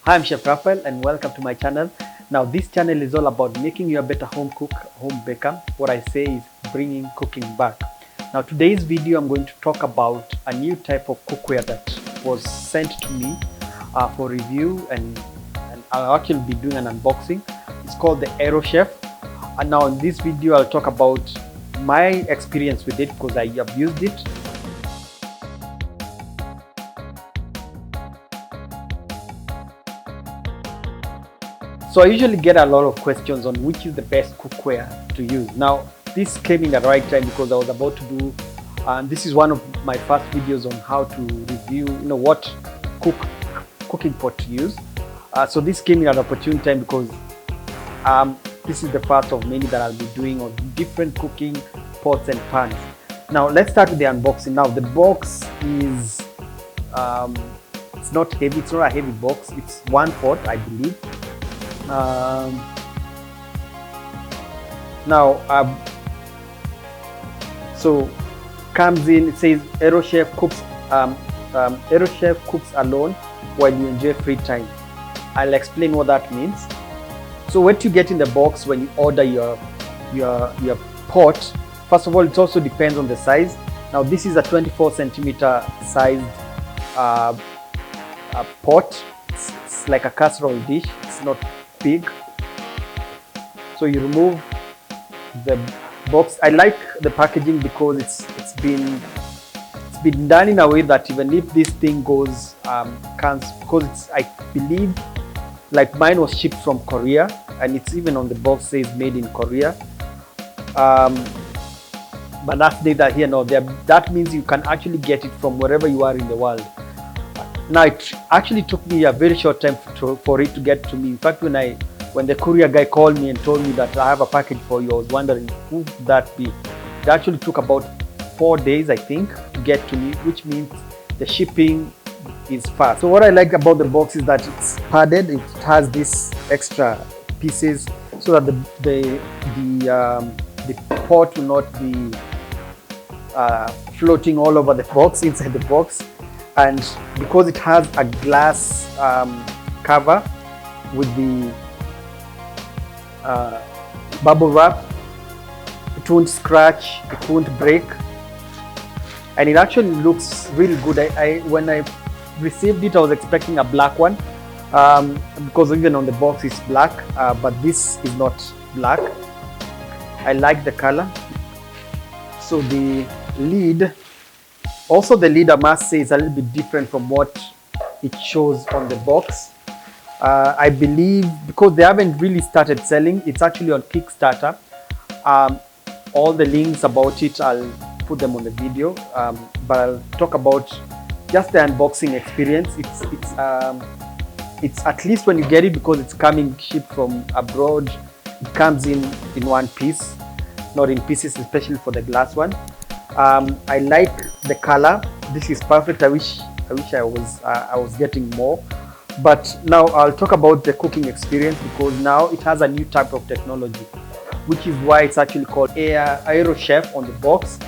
Hi, I'm Chef Raphael and welcome to my channel. Now this channel is all about making you a better home cook, home baker. What I say is bringing cooking back. Now today's video I'm going to talk about a new type of cookware that was sent to me for review and I'll actually be doing an unboxing. It's called the Aerochef. And now in this video I'll talk about my experience with it because I have used it. So I usually get a lot of questions on which is the best cookware to use. Now this came in the right time because I was about to do, this is one of my first videos on how to review, what cooking pot to use. So this came in at an opportune time because this is the first of many that I'll be doing on different cooking pots and pans. Now let's start with the unboxing. Now the box is, it's not heavy, it's not a heavy box, it's one pot I believe. So comes in, it says Aerochef cooks, Aerochef cooks alone while you enjoy free time. I'll explain what that means. So what you get in the box when you order your pot, first of all, it also depends on the size. Now this is a 24 centimeter sized pot. It's like a casserole dish. It's not big. So you remove the box. I like the packaging because it's been done in a way that even if this thing goes because it's, I believe, like mine was shipped from Korea and it's even on the box says made in Korea. But that's neither here nor there. That means you can actually get it from wherever you are in the world. Now it actually took me a very short time for it to get to me. In fact, when the courier guy called me and told me that I have a package for you, I was wondering who would that be. It actually took about 4 days, I think, to get to me, which means the shipping is fast. So what I like about the box is that it's padded. It has these extra pieces so that the pot will not be floating all over the box, inside the box. And because it has a glass cover with the bubble wrap, it won't scratch, it won't break, and it actually looks really good. When I received it, I was expecting a black one because even on the box it's black, but this is not black. I like the color. So the lid, also the lid, I must say, is a little bit different from what it shows on the box. I believe because they haven't really started selling, it's actually on Kickstarter. All the links about it, I'll put them on the video, but I'll talk about just the unboxing experience. It's at least when you get it, because it's coming shipped from abroad, it comes in one piece, not in pieces, especially for the glass one. I like the color. This is perfect. I wish I was getting more. But now I'll talk about the cooking experience, because now it has a new type of technology, which is why it's actually called Aerochef on the box.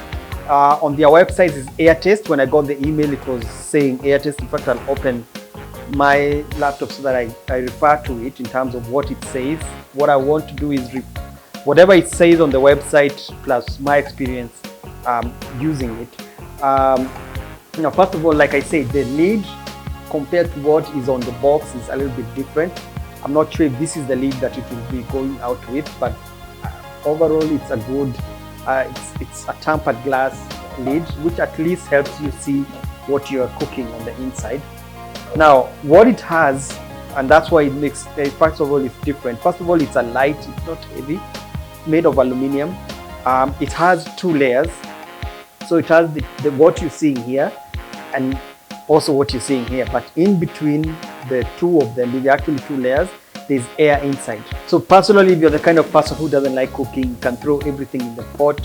On their website is AirTaste. When I got the email, it was saying AirTaste. In fact, I'll open my laptop so that I refer to it in terms of what it says. What I want to do is whatever it says on the website plus my experience using it. Now, first of all, like I said, the lid compared to what is on the box is a little bit different. I'm not sure if this is the lid that it will be going out with, but overall it's a good, it's a tempered glass lid, which at least helps you see what you're cooking on the inside. Now, what it has, and that's why it makes, first of all, it's different. First of all, it's a light, it's not heavy, made of aluminum. It has 2 layers. So it has the what you're seeing here and also what you're seeing here, but in between the 2 of them, there are actually 2 layers, there's air inside. So personally, if you're the kind of person who doesn't like cooking, you can throw everything in the pot,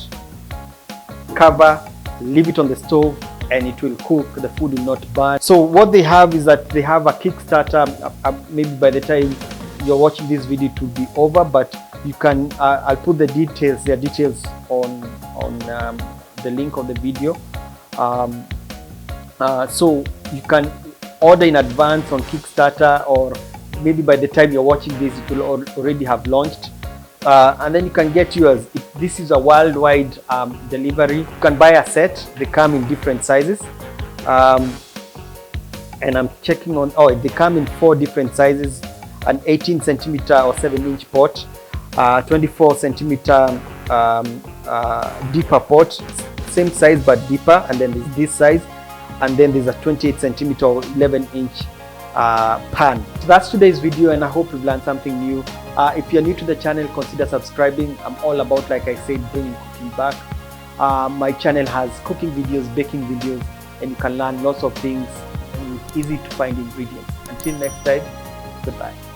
cover, leave it on the stove, and it will cook. The food will not burn. So what they have is that they have a Kickstarter. Maybe by the time you're watching this video, it will be over, but you can, I'll put the details, their details on the link of the video. So you can order in advance on Kickstarter, or maybe by the time you're watching this, it will already have launched. And then you can get yours. This is a worldwide delivery. You can buy a set. They come in different sizes. And I'm checking on, they come in 4 different sizes: an 18 centimeter or 7-inch pot, 24 centimeter deeper pot, same size but deeper, and then there's this size, and then there's a 28 centimeter or 11-inch pan. So that's today's video, and I hope you've learned something new. If you're new to the channel, consider subscribing. I'm all about, like I said, bringing cooking back. My channel has cooking videos, baking videos, and you can learn lots of things with easy to find ingredients. Until next time, goodbye.